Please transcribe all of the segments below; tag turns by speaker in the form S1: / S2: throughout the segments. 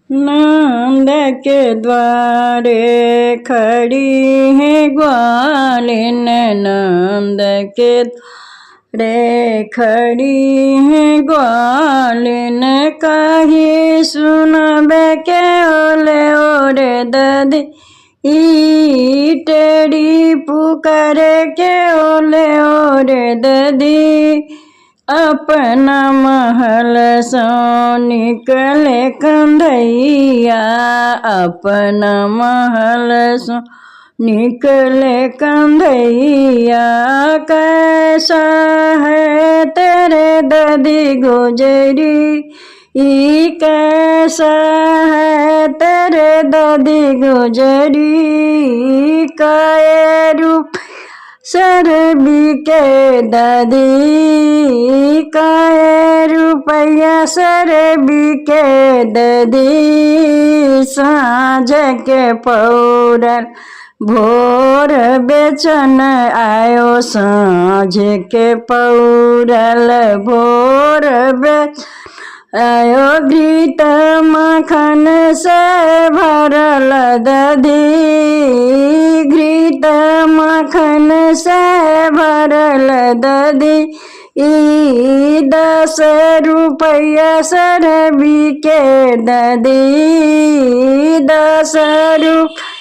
S1: नंद के द्वारे खड़ी है ग्वालिन, नंद के रे खड़ी है ग्वालिन। कही सुनबे के ओले ओरे ददी टेढ़ी पुकारे के ओले ओरे ददी। अपना महल सो निकले कंधैया, अपना महल सो निकले कंधैया। कैसा है तेरे ददी गुजरी, कैसा है तेरे ददी गुजरी। काए रूप सरबी के ददी, काए रुपया सरबी के ददी। साँझ के पौरल भोर बेचन आयो, साँझ के पौरल भोर बेचन आयो। घृत मखन से भरल दधी, घृत मखन से भरल दधी। 10 रुपया सरबी के ददी, 10 रुपया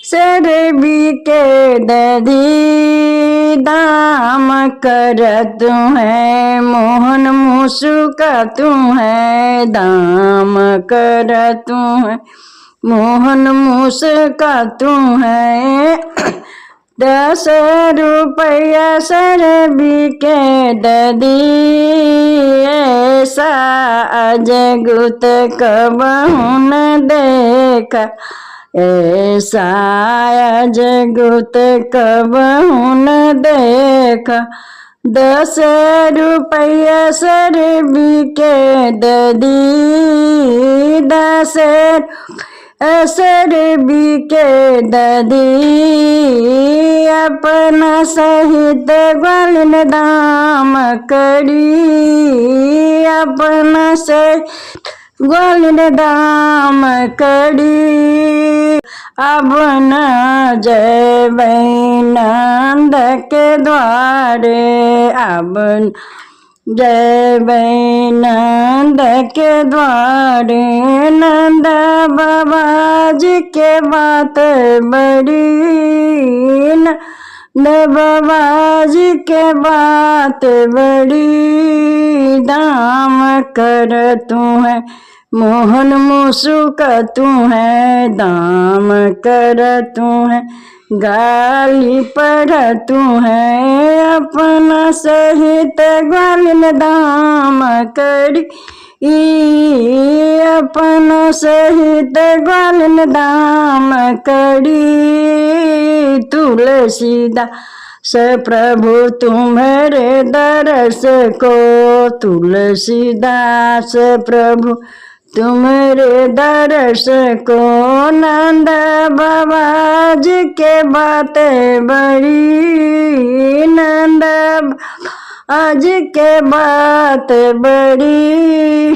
S1: सरबी के ददी। दाम कर तू है मोहन मुसुका तू है, दाम कर तू है मोहन मुसुका तू है। 10 रुपया सरबी के ददी। ऐसा अजगुत कबहू न देखा, ऐसा अजगुत कबहू न देखा। 10 रुपया सरबी के ददी, 10 सरबी के ददी। अपना सहित ग्वालिन दाम करी, अपना सहित ग्वालिन दाम करी। अब न जयबै नंद के द्वारे, अब जयबै नंद के द्वारे। नंद बाबा जी के बात बड़ी, नंद बाबा जी के बात बड़ी। दाम कर तू है मोहन मुसुका तू है, दाम कर तू है गाली पढ़ तू है। अपना सहित ग्वालिन दाम करी, अपना सहित ग्वालिन दाम करी। तुलसीदास प्रभु तुम्हारे दरस को, तुलसीदास प्रभु तुम्हारे दरस को। नंद बाबा जी के बातें बड़ी, नंद बाबा जी के बात बड़ी।